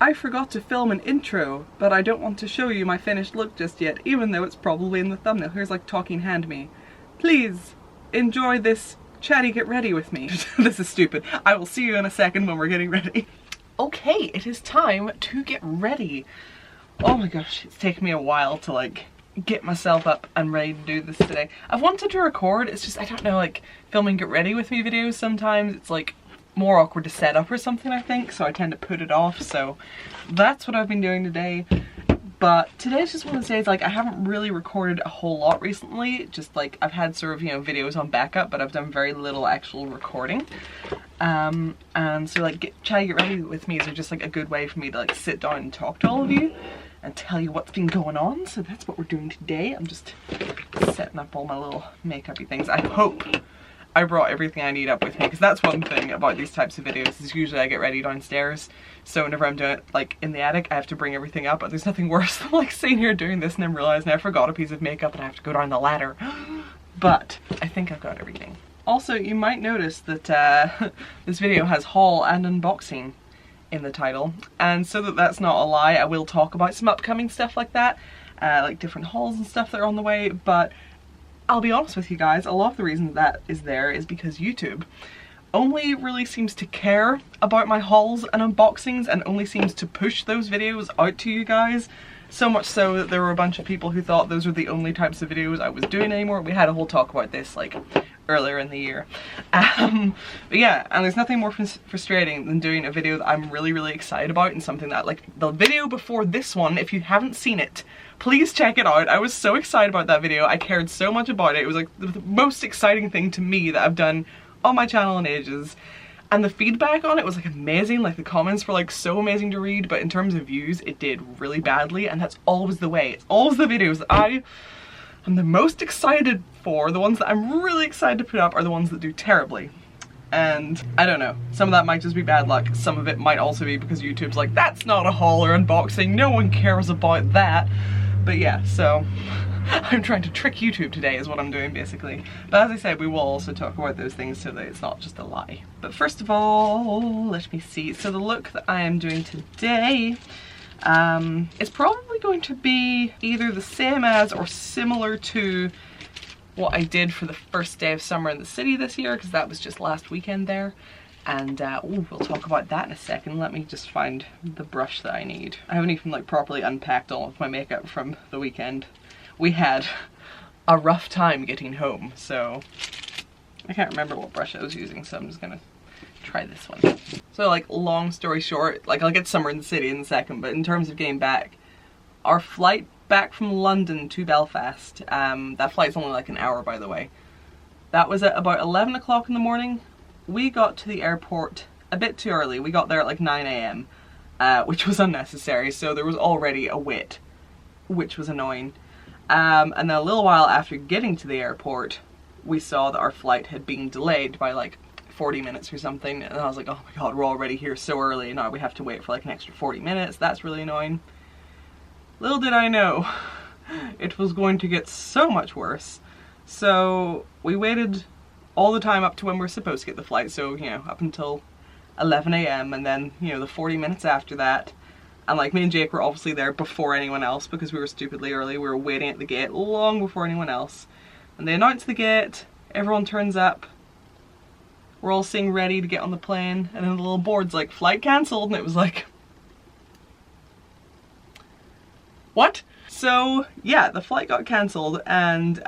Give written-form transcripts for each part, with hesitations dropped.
I forgot to film an intro, but I don't want to show you my finished look just yet, even though it's probably in the thumbnail. Here's like talking hand me. Please enjoy this chatty get ready with me. This is stupid. I will see you in a second when we're getting ready. Okay, it is time to get ready. Oh my gosh, it's taken me a while to like get myself up and ready to do this today. I've wanted to record, it's just, I don't know, like filming get ready with me videos sometimes it's like more awkward to set up or something, I think, so I tend to put it off. So that's what I've been doing today. But today's just one of those days, like I haven't really recorded a whole lot recently, just like I've had sort of, you know, videos on backup, but I've done very little actual recording. And so like Chatty Get Ready with me is just like a good way for me to like sit down and talk to all of you and tell you what's been going on. So that's what we're doing today. I'm just setting up all my little makeup-y things. I hope I brought everything I need up with me, because that's one thing about these types of videos is usually I get ready downstairs, so whenever I'm doing it like in the attic I have to bring everything up, but there's nothing worse than like sitting here doing this and then realizing I forgot a piece of makeup and I have to go down the ladder. But I think I've got everything. Also, you might notice that this video has haul and unboxing in the title, and so that that's not a lie, I will talk about some upcoming stuff like that, like different hauls and stuff that are on the way. But I'll be honest with you guys, a lot of the reason that is there is because YouTube only really seems to care about my hauls and unboxings and only seems to push those videos out to you guys. So much so that there were a bunch of people who thought those were the only types of videos I was doing anymore. We had a whole talk about this like earlier in the year. But yeah, and there's nothing more frustrating than doing a video that I'm really excited about, and something that, like the video before this one, if you haven't seen it, please check it out. I was so excited about that video. I cared so much about it. It was like the most exciting thing to me that I've done on my channel in ages. And the feedback on it was like amazing, like the comments were like so amazing to read, but in terms of views it did really badly, and that's always the way. It's always the videos that I am the most excited for, the ones that I'm really excited to put up are the ones that do terribly. And I don't know, some of that might just be bad luck, some of it might also be because YouTube's like, that's not a haul or unboxing, no one cares about that. But yeah, so I'm trying to trick YouTube today is what I'm doing basically. But as I said, we will also talk about those things so that it's not just a lie. But first of all, let me see. So the look that I am doing today is probably going to be either the same as or similar to what I did for the first day of summer in the city this year, because that was just last weekend there. And ooh, we'll talk about that in a second. Let me just find the brush that I need. I haven't even like properly unpacked all of my makeup from the weekend. We had a rough time getting home, so I can't remember what brush I was using, so I'm just gonna try this one. So like, long story short, like I'll get summer in the city in a second, but in terms of getting back, our flight back from London to Belfast, that flight's only like an hour by the way, that was at about 11 o'clock in the morning. We got to the airport a bit too early. We got there at like 9 AM, which was unnecessary, so there was already a wait, which was annoying. And then a little while after getting to the airport, we saw that our flight had been delayed by like 40 minutes or something, and I was like, oh my god, we're already here so early, now we have to wait for like an extra 40 minutes, that's really annoying. Little did I know, it was going to get so much worse. So we waited all the time up to when we were supposed to get the flight, so you know, up until 11 AM, and then, you know, the 40 minutes after that. And like, me and Jake were obviously there before anyone else because we were stupidly early. We were waiting at the gate long before anyone else. And they announced the gate, everyone turns up, we're all sitting ready to get on the plane, and then the little board's like, flight cancelled, and it was like, what? So yeah, the flight got cancelled, and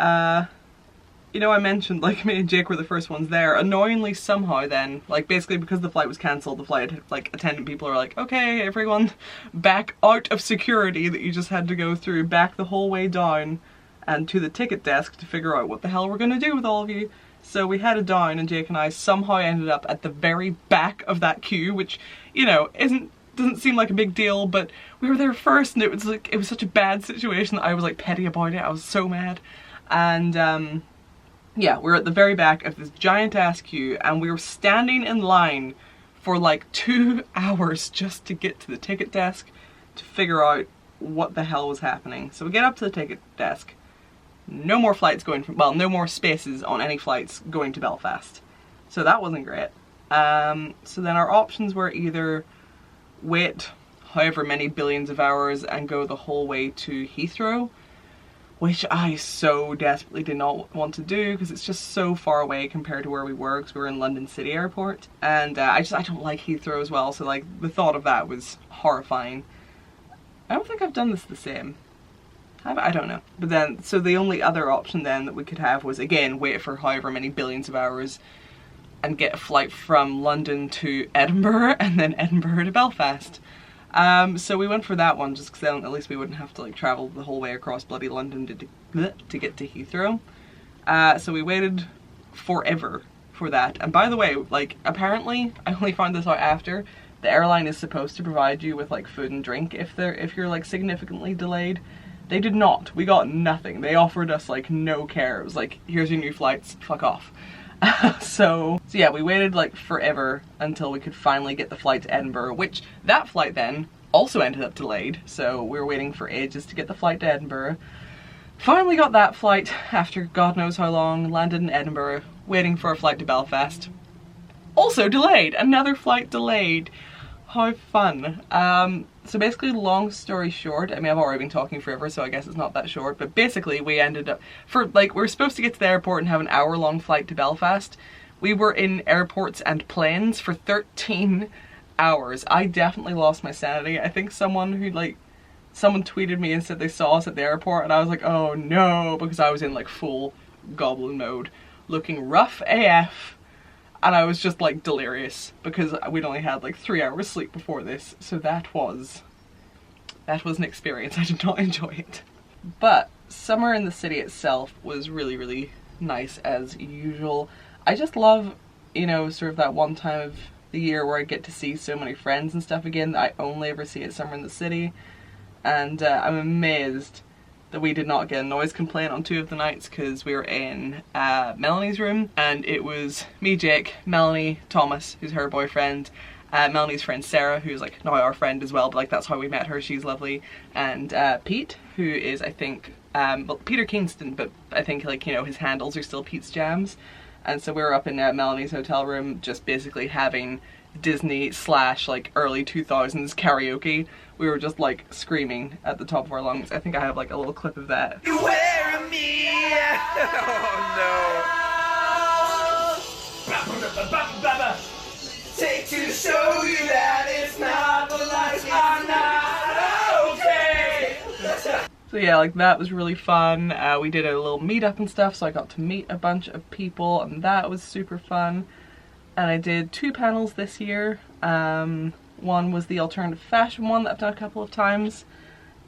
you know, I mentioned like me and Jake were the first ones there. Annoyingly somehow then, like basically because the flight was cancelled, the flight like attendant people are like, okay everyone, back out of security that you just had to go through, back the whole way down and to the ticket desk to figure out what the hell we're gonna do with all of you. So we headed down, and Jake and I somehow ended up at the very back of that queue, which, you know, doesn't seem like a big deal, but we were there first, and it was like, it was such a bad situation that I was like petty about it. I was so mad. And yeah, we're at the very back of this giant ass queue, and we were standing in line for like 2 hours just to get to the ticket desk to figure out what the hell was happening. So we get up to the ticket desk, no more flights going from, well, no more spaces on any flights going to Belfast. So that wasn't great. So then our options were either wait however many billions of hours and go the whole way to Heathrow, which I so desperately did not want to do because it's just so far away compared to where we were, because we were in London City Airport, and I don't like Heathrow as well, so like the thought of that was horrifying. I don't think I've done this the same. I don't know. But then, so the only other option then that we could have was, again, wait for however many billions of hours and get a flight from London to Edinburgh and then Edinburgh to Belfast. So we went for that one just because then at least we wouldn't have to like travel the whole way across bloody London to get to Heathrow. So we waited forever for that. And by the way, like apparently, I only found this out after, the airline is supposed to provide you with like food and drink if you're like significantly delayed. They did not. We got nothing. They offered us like no care. It was like, here's your new flights, fuck off. So yeah, we waited like forever until we could finally get the flight to Edinburgh, which that flight then also ended up delayed. So we were waiting for ages to get the flight to Edinburgh. Finally got that flight after God knows how long, landed in Edinburgh, waiting for a flight to Belfast. Also delayed, another flight delayed. How fun. So basically, long story short, I mean I've already been talking forever so I guess it's not that short, but basically we ended up, we were supposed to get to the airport and have an hour-long flight to Belfast. We were in airports and planes for 13 hours. I definitely lost my sanity. I think someone tweeted me and said they saw us at the airport and I was like, oh no, because I was in like full goblin mode, looking rough AF. And I was just like delirious because we'd only had like 3 hours sleep before this. So that was an experience. I did not enjoy it. But summer in the city itself was really, really nice as usual. I just love, you know, sort of that one time of the year where I get to see so many friends and stuff again that I only ever see at summer in the city. And I'm amazed that we did not get a noise complaint on 2 of the nights because we were in Melanie's room and it was me, Jake, Melanie, Thomas, who's her boyfriend, Melanie's friend Sarah, who's like now our friend as well, but like that's how we met her, she's lovely, and Pete, who is I think, well, Peter Kingston, but I think like, you know, his handles are still Pete's Jams. And so we were up in Melanie's hotel room just basically having Disney / like early 2000s karaoke. We were just like screaming at the top of our lungs. I think I have like a little clip of that. Beware of me! Oh no! Take to show you that it's not the life I'm not okay! So yeah, like that was really fun. We did a little meetup and stuff, so I got to meet a bunch of people and that was super fun. And I did 2 panels this year. One was the alternative fashion one that I've done a couple of times,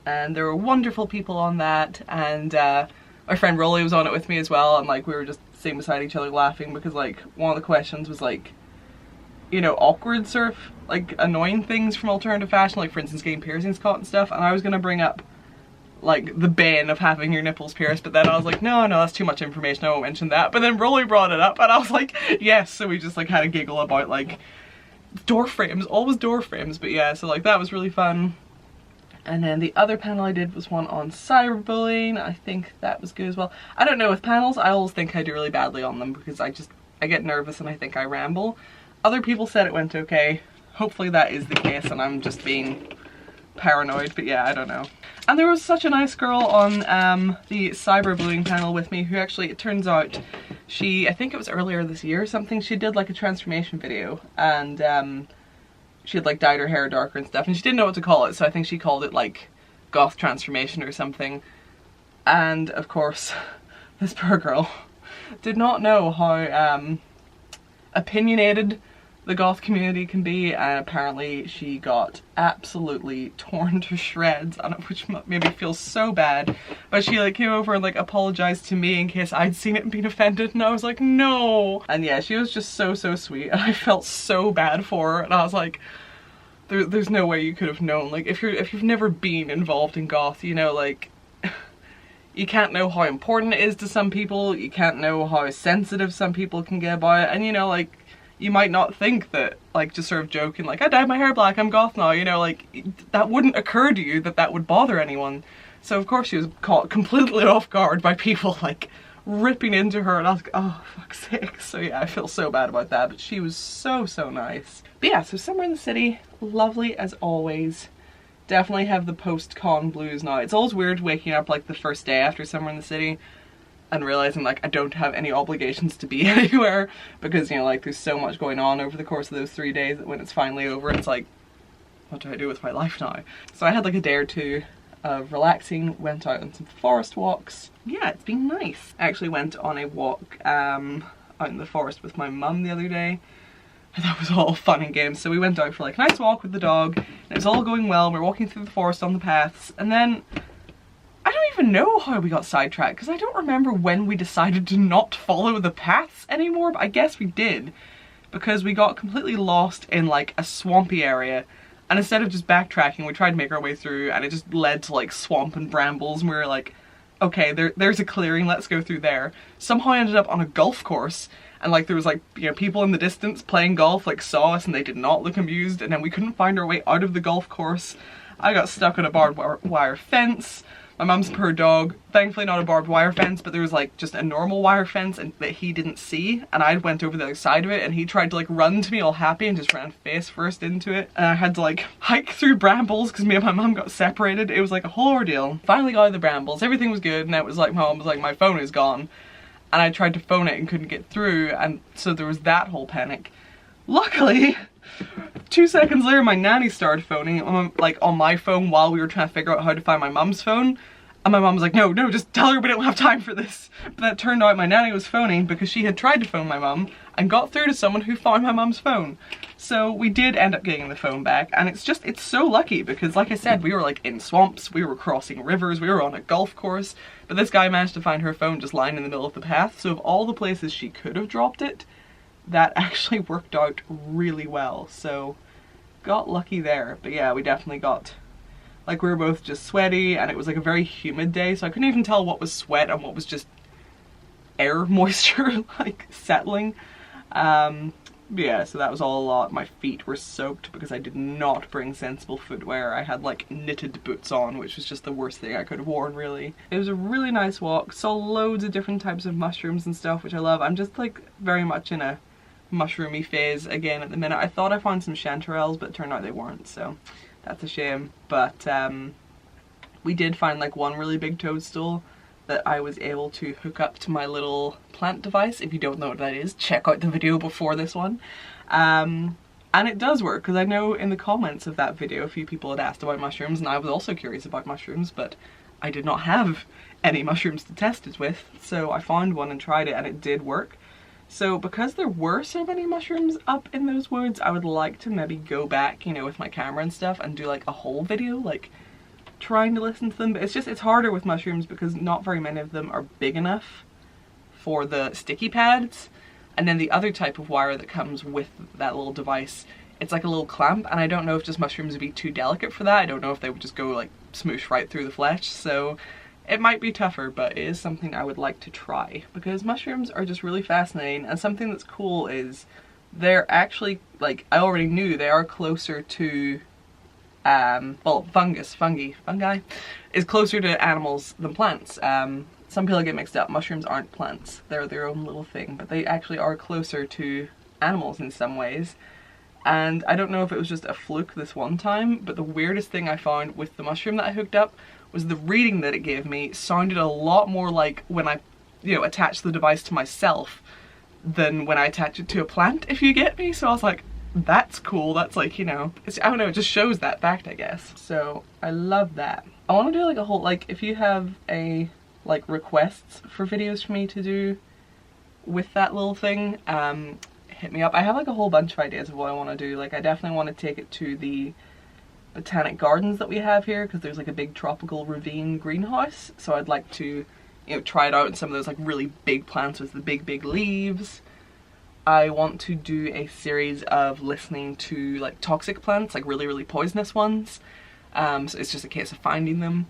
and there were wonderful people on that, and my friend Rolly was on it with me as well, and like we were just sitting beside each other laughing because like one of the questions was like, you know, awkward sort of like annoying things from alternative fashion, like for instance getting piercings caught and stuff, and I was gonna bring up like the bane of having your nipples pierced, but then I was like, no, that's too much information, I won't mention that. But then Rolly brought it up and I was like, yes, so we just like had a giggle about like door frames, always door frames. But yeah, so like that was really fun. And then the other panel I did was one on cyberbullying. I think that was good as well. I don't know, with panels I always think I do really badly on them because I get nervous and I think I ramble. Other people said it went okay. Hopefully that is the case and I'm just being paranoid, but yeah, I don't know. And there was such a nice girl on the cyberbullying panel with me who actually, it turns out, I think it was earlier this year or something, she did like a transformation video and she had like dyed her hair darker and stuff and she didn't know what to call it, so I think she called it like goth transformation or something. And of course, this poor girl did not know how opinionated the goth community can be, and apparently she got absolutely torn to shreds, which made me feel so bad. But she like came over and like apologized to me in case I'd seen it and been offended, and I was like, no. And yeah, she was just so sweet, and I felt so bad for her, and I was like, there's no way you could have known. Like if you've never been involved in goth, you know, like you can't know how important it is to some people, you can't know how sensitive some people can get about it, and you know, like you might not think that, like, just sort of joking, like, I dyed my hair black, I'm goth now, you know, like, that wouldn't occur to you that that would bother anyone. So of course she was caught completely off guard by people, like, ripping into her, and I was like, oh, fuck's sake. So yeah, I feel so bad about that, but she was so nice. But yeah, so summer in the city, lovely as always. definitely have the post-con blues now. It's always weird waking up like the first day after summer in the city and realizing like I don't have any obligations to be anywhere, because you know, like there's so much going on over the course of those 3 days that when it's finally over, it's like, what do I do with my life now? So I had like a day or two of relaxing, went out on some forest walks. Yeah, it's been nice. I actually went on a walk out in the forest with my mum the other day. And that was all fun and games. So we went out for like a nice walk with the dog, and it was all going well. We're walking through the forest on the paths, and then I don't even know how we got sidetracked, because I don't remember when we decided to not follow the paths anymore, but I guess we did, because we got completely lost in like a swampy area, and instead of just backtracking, we tried to make our way through, and it just led to like swamp and brambles, and we were like, okay, there's a clearing, let's go through there. Somehow I ended up on a golf course, and like there was like, you know, people in the distance playing golf like saw us and they did not look amused, and then we couldn't find our way out of the golf course. I got stuck on a barbed wire fence. My mum's poor dog, thankfully not a barbed wire fence, but there was like just a normal wire fence and that he didn't see, and I went over the other side of it, and he tried to like run to me all happy and just ran face first into it, and I had to like hike through brambles because me and my mum got separated. It was like a whole ordeal. Finally got out of the brambles, everything was good, and it was like my mum was like, my phone is gone, and I tried to phone it and couldn't get through, and so there was that whole panic. Luckily, 2 seconds later my nanny started phoning on my phone while we were trying to figure out how to find my mum's phone, and my mum was like, no, just tell her we don't have time for this. But that turned out my nanny was phoning because she had tried to phone my mum and got through to someone who found my mum's phone. So we did end up getting the phone back, and it's so lucky because, like I said, we were like in swamps, we were crossing rivers, we were on a golf course, but this guy managed to find her phone just lying in the middle of the path. So of all the places she could have dropped it, that actually worked out really well. So got lucky there. But yeah, we definitely got, like, we were both just sweaty, and it was like a very humid day, so I couldn't even tell what was sweat and what was just air moisture like settling. But yeah, so that was all a lot. My feet were soaked because I did not bring sensible footwear. I had like knitted boots on, which was just the worst thing I could have worn, really. It was a really nice walk. Saw loads of different types of mushrooms and stuff, which I love. I'm just like very much in a mushroomy phase again at the minute. I thought I found some chanterelles, but it turned out they weren't, so that's a shame. But we did find like one really big toadstool that I was able to hook up to my little plant device. If you don't know what that is, check out the video before this one. And it does work, because I know in the comments of that video a few people had asked about mushrooms, and I was also curious about mushrooms, but I did not have any mushrooms to test it with, so I found one and tried it, and it did work. So because there were so many mushrooms up in those woods, I would like to maybe go back, you know, with my camera and stuff and do like a whole video, like trying to listen to them. But it's harder with mushrooms because not very many of them are big enough for the sticky pads. And then the other type of wire that comes with that little device, it's like a little clamp, and I don't know if just mushrooms would be too delicate for that. I don't know if they would just go like smoosh right through the flesh, so it might be tougher, but it is something I would like to try because mushrooms are just really fascinating. And something that's cool is they're actually, like, I already knew they are closer to well, fungi is closer to animals than plants. Some people get mixed up. Mushrooms aren't plants, they're their own little thing, but they actually are closer to animals in some ways. And I don't know if it was just a fluke this one time, but the weirdest thing I found with the mushroom that I hooked up was the reading that it gave me sounded a lot more like when I, you know, attached the device to myself than when I attach it to a plant, if you get me. So I was like, that's cool. That's like, you know, it's, I don't know, it just shows that fact, I guess. So I love that. I want to do like a whole, like, if you have a, like, requests for videos for me to do with that little thing, hit me up. I have like a whole bunch of ideas of what I want to do. Like, I definitely want to take it to the botanic gardens that we have here, because there's like a big tropical ravine greenhouse, so I'd like to, you know, try it out in some of those like really big plants with the big leaves. I want to do a series of listening to like toxic plants, like really poisonous ones, so it's just a case of finding them.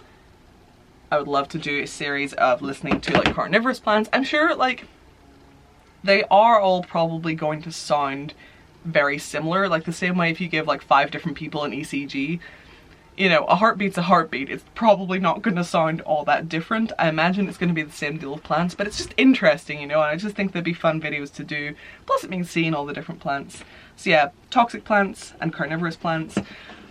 I would love to do a series of listening to like carnivorous plants. I'm sure like they are all probably going to sound very similar, like the same way if you give like 5 different people an ECG, you know, a heartbeat's a heartbeat. It's probably not going to sound all that different. I imagine it's going to be the same deal with plants, but it's just interesting, you know, and I just think they'd be fun videos to do. Plus it means seeing all the different plants. So yeah, toxic plants and carnivorous plants.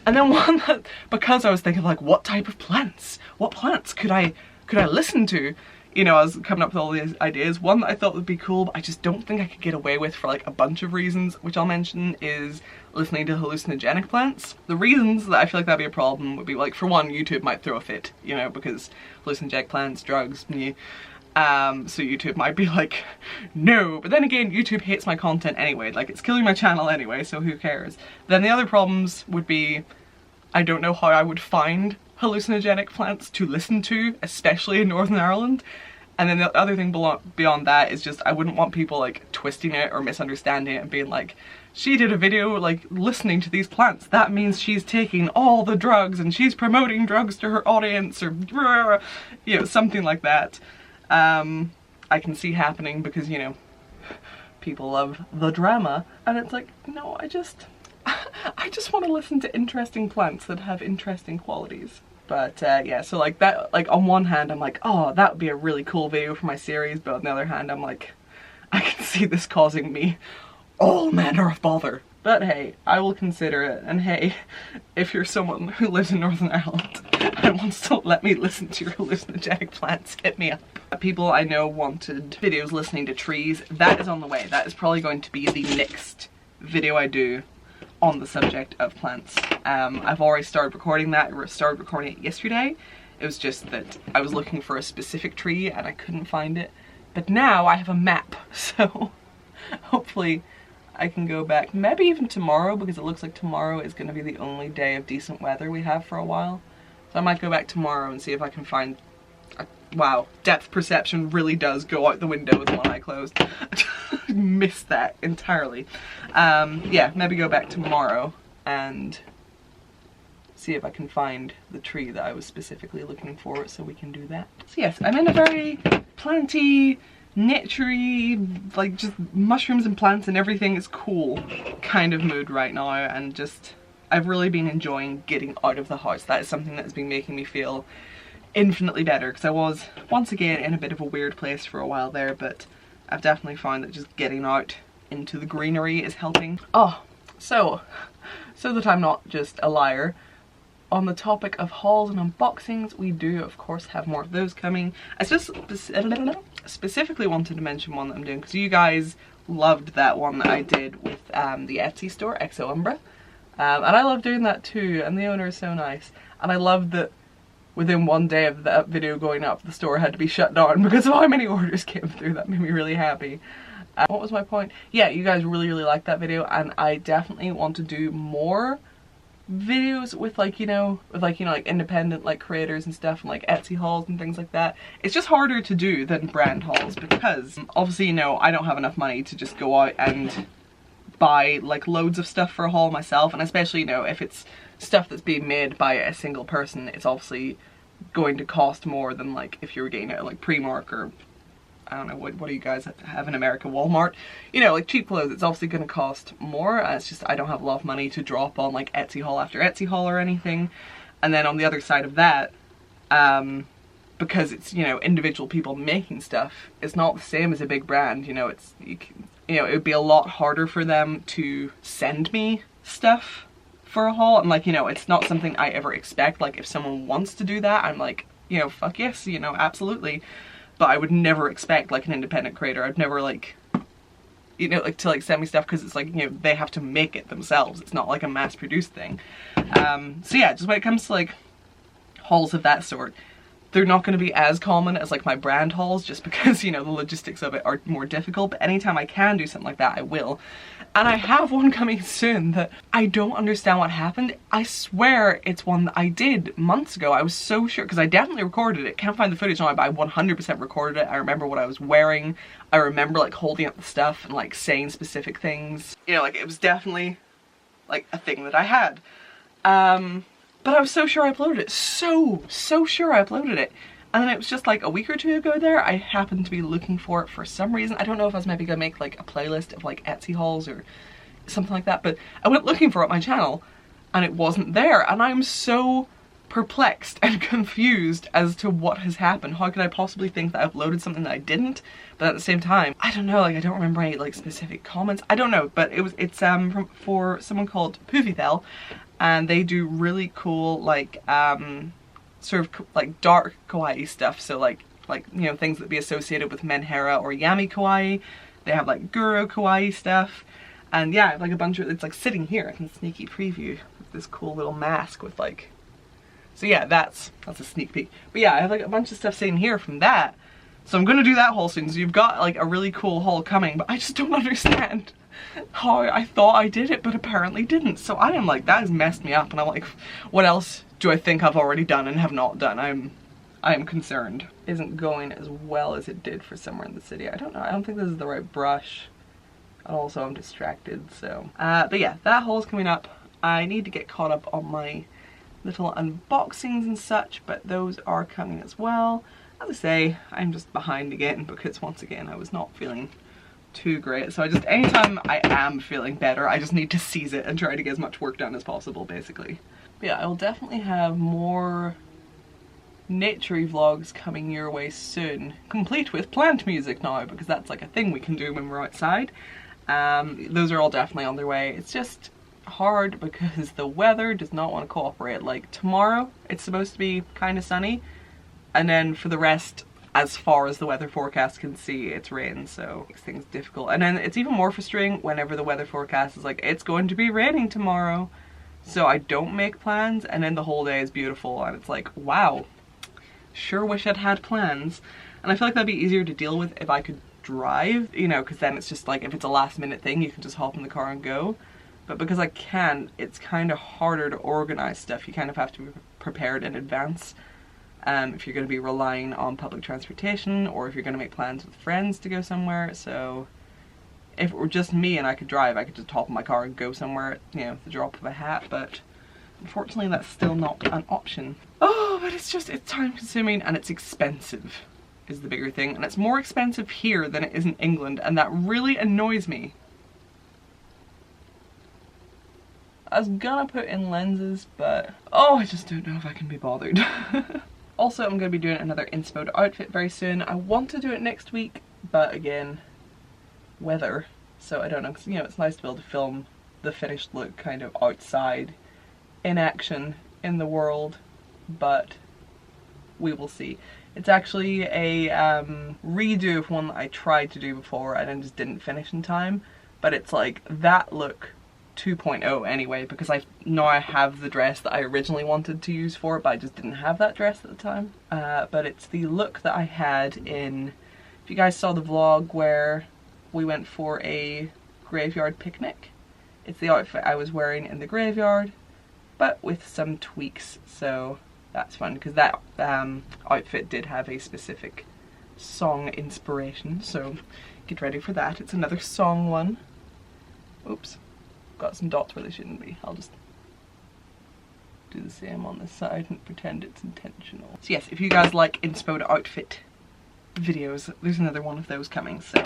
And then one that, because I was thinking like, what type of plants? What plants could I listen to? You know, I was coming up with all these ideas. One that I thought would be cool, but I just don't think I could get away with for like a bunch of reasons, which I'll mention, is listening to hallucinogenic plants. The reasons that I feel like that'd be a problem would be like, for one, YouTube might throw a fit, you know, because hallucinogenic plants, drugs, yeah. So YouTube might be like, no, but then again, YouTube hates my content anyway, like it's killing my channel anyway, so who cares? Then the other problems would be, I don't know how I would find hallucinogenic plants to listen to, especially in Northern Ireland. And then the other thing beyond that is just, I wouldn't want people like twisting it or misunderstanding it and being like, she did a video like listening to these plants, that means she's taking all the drugs and she's promoting drugs to her audience, or you know, something like that. I can see happening because, you know, people love the drama, and it's like, no, I just want to listen to interesting plants that have interesting qualities. But yeah, so like that, like on one hand I'm like, oh, that would be a really cool video for my series, but on the other hand I'm like, I can see this causing me all manner of bother. But hey, I will consider it, and hey, if you're someone who lives in Northern Ireland and wants to let me listen to your hallucinogenic plants, hit me up. People I know wanted videos listening to trees. That is on the way. That is probably going to be the next video I do on the subject of plants. I've already started recording that. I started recording it yesterday. It was just that I was looking for a specific tree and I couldn't find it. But now I have a map, so hopefully I can go back, maybe even tomorrow, because it looks like tomorrow is going to be the only day of decent weather we have for a while. So I might go back tomorrow and see if I can find... Wow, depth perception really does go out the window with one eye closed. Missed that entirely. Yeah, maybe go back tomorrow and see if I can find the tree that I was specifically looking for, so we can do that. So yes, I'm in a very planty, naturey, like just mushrooms and plants and everything is cool kind of mood right now, and just I've really been enjoying getting out of the house. That is something that's been making me feel infinitely better, because I was once again in a bit of a weird place for a while there, but I've definitely found that just getting out into the greenery is helping. Oh, so that I'm not just a liar, on the topic of hauls and unboxings, we do of course have more of those coming. I just specifically wanted to mention one that I'm doing because you guys loved that one that I did with the Etsy store, x.toxictears, and I love doing that too, and the owner is so nice, and I love that within one day of that video going up, the store had to be shut down because of how many orders came through. That made me really happy. What was my point? Yeah, you guys really liked that video, and I definitely want to do more videos with like, you know, like independent like creators and stuff, and like Etsy hauls and things like that. It's just harder to do than brand hauls because obviously, you know, I don't have enough money to just go out and buy like loads of stuff for a haul myself, and especially, you know, if it's stuff that's being made by a single person, it's obviously going to cost more than like if you were getting it at like Primark or I don't know, what do you guys have in America, Walmart? You know, like cheap clothes, it's obviously going to cost more. It's just I don't have a lot of money to drop on like Etsy haul after Etsy haul or anything. And then on the other side of that, because it's, you know, individual people making stuff, it's not the same as a big brand. You know, it's, you know, it would be a lot harder for them to send me stuff for a haul, and like, you know, it's not something I ever expect. Like if someone wants to do that, I'm like, you know, fuck yes, you know, absolutely. But I would never expect like an independent creator, I'd never like, you know, like to like send me stuff, because it's like, you know, they have to make it themselves. It's not like a mass produced thing. So yeah, just when it comes to like hauls of that sort, they're not going to be as common as like my brand hauls, just because, you know, the logistics of it are more difficult. But anytime I can do something like that, I will. And I have one coming soon that I don't understand what happened. I swear it's one that I did months ago. I was so sure, because I definitely recorded it. Can't find the footage now, but I 100% recorded it. I remember what I was wearing. I remember like holding up the stuff and like saying specific things. You know, like it was definitely like a thing that I had. But I was so sure I uploaded it. So sure I uploaded it. And then it was just like a week or two ago there, I happened to be looking for it for some reason. I don't know if I was maybe gonna make like a playlist of like Etsy hauls or something like that, but I went looking for it on my channel and it wasn't there. And I'm so perplexed and confused as to what has happened. How could I possibly think that I uploaded something that I didn't? But at the same time, I don't know, like I don't remember any like specific comments. I don't know, but it's for someone called Puvithel, and they do really cool like sort of like dark kawaii stuff. So like you know, things that be associated with Menhera or Yami kawaii. They have like Guru kawaii stuff. And yeah, I have like a bunch of, it's like sitting here. I can sneaky preview with this cool little mask with like, so yeah, that's a sneak peek. But yeah, I have like a bunch of stuff sitting here from that. So I'm gonna do that haul soon. So you've got like a really cool haul coming, but I just don't understand how I thought I did it, but apparently didn't. So I am like, that has messed me up, and I'm like, what else do I think I've already done and have not done? I am concerned. Isn't going as well as it did for somewhere in the city. I don't know, I don't think this is the right brush. And also I'm distracted, so. But yeah, that haul's coming up. I need to get caught up on my little unboxings and such, but those are coming as well. As I say, I'm just behind again because once again I was not feeling too great. So I just, anytime I am feeling better, I just need to seize it and try to get as much work done as possible, basically. But yeah, I will definitely have more naturey vlogs coming your way soon, complete with plant music now, because that's like a thing we can do when we're outside. Those are all definitely on their way. It's just hard because the weather does not want to cooperate. Like tomorrow it's supposed to be kind of sunny, and then for the rest, as far as the weather forecast can see, it's rain, so it makes things difficult. And then it's even more frustrating whenever the weather forecast is like, it's going to be raining tomorrow, so I don't make plans, and then the whole day is beautiful and it's like, wow, sure wish I'd had plans. And I feel like that'd be easier to deal with if I could drive, you know, because then it's just like, if it's a last minute thing, you can just hop in the car and go. But because I can't, it's kind of harder to organize stuff. You kind of have to be prepared in advance if you're going to be relying on public transportation, or if you're going to make plans with friends to go somewhere. So if it were just me and I could drive, I could just hop in my car and go somewhere, you know, at the drop of a hat. But unfortunately that's still not an option. Oh, but it's time consuming and it's expensive is the bigger thing, and it's more expensive here than it is in England, and that really annoys me. I was gonna put in lenses, but oh, I just don't know if I can be bothered. Also, I'm gonna be doing another inspo outfit very soon. I want to do it next week, but again, weather, so I don't know, because you know, it's nice to be able to film the finished look kind of outside in action in the world, but we will see. It's actually a redo of one that I tried to do before and then just didn't finish in time, but it's like that look 2.0 anyway, because I have the dress that I originally wanted to use for it, but I just didn't have that dress at the time. But it's the look that I had in, if you guys saw the vlog where we went for a graveyard picnic, it's the outfit I was wearing in the graveyard, but with some tweaks, so that's fun, because that outfit did have a specific song inspiration, so get ready for that. It's another song one. Oops, got some dots where they shouldn't be. I'll just do the same on this side and pretend it's intentional. So yes, if you guys like inspo to outfit videos, there's another one of those coming, so.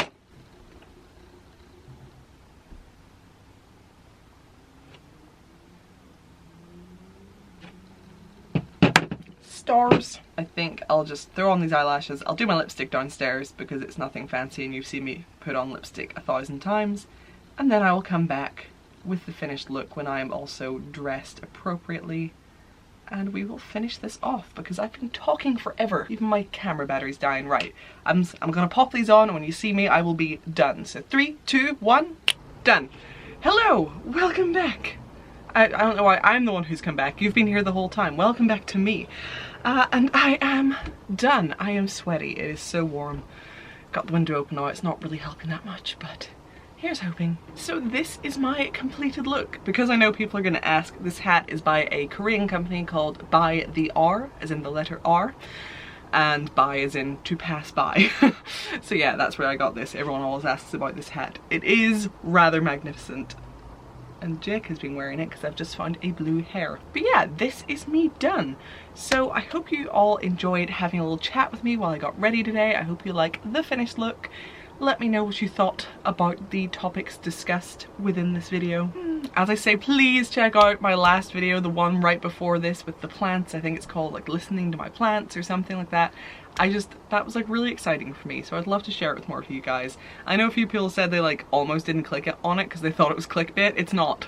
Stars. I think I'll just throw on these eyelashes. I'll do my lipstick downstairs because it's nothing fancy and you've seen me put on lipstick 1,000 times. And then I will come back with the finished look when I am also dressed appropriately. And we will finish this off because I've been talking forever. Even my camera battery's dying. Right. I'm gonna pop these on, and when you see me I will be done. So 3, 2, 1, done. Hello! Welcome back! I don't know why I'm the one who's come back. You've been here the whole time. Welcome back to me. And I am done. I am sweaty. It is so warm. Got the window open now. It's not really helping that much, but here's hoping. So this is my completed look. Because I know people are going to ask, this hat is by a Korean company called By the R, as in the letter R. And by as in to pass by. So yeah, that's where I got this. Everyone always asks about this hat. It is rather magnificent. And Jake has been wearing it because I've just found a blue hair. But yeah, this is me done. So I hope you all enjoyed having a little chat with me while I got ready today. I hope you like the finished look. let me know what you thought about the topics discussed within this video. As I say, please check out my last video, the one right before this with the plants. I think it's called like listening to my plants or something like that. That was like really exciting for me, so I'd love to share it with more of you guys. I know a few people said they like almost didn't click on it because they thought it was clickbait. It's not.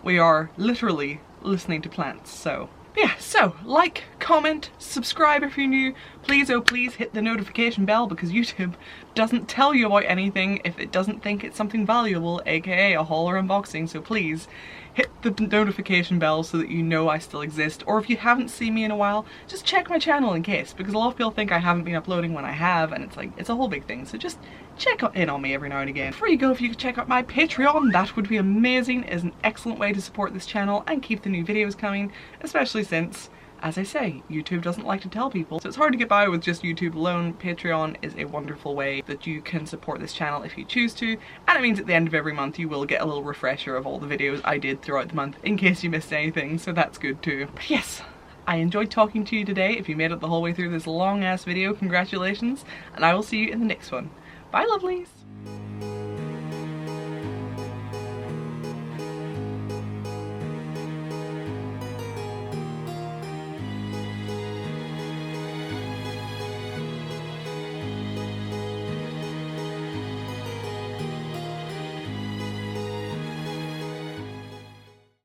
We are literally listening to plants, so yeah. So like, comment, subscribe if you're new. Please, oh please, hit the notification bell because YouTube doesn't tell you about anything if it doesn't think it's something valuable, aka a haul or unboxing. So please hit the notification bell so that you know I still exist. Or if you haven't seen me in a while, just check my channel in case, because a lot of people think I haven't been uploading when I have, and it's like, it's a whole big thing. So just check in on me every now and again. Before you go, if you could check out my Patreon, that would be amazing. It is an excellent way to support this channel and keep the new videos coming, especially since, as I say, YouTube doesn't like to tell people, so it's hard to get by with just YouTube alone. Patreon is a wonderful way that you can support this channel if you choose to, and it means at the end of every month you will get a little refresher of all the videos I did throughout the month in case you missed anything, so that's good too. But yes, I enjoyed talking to you today. If you made it the whole way through this long ass video, congratulations, and I will see you in the next one. Bye lovelies!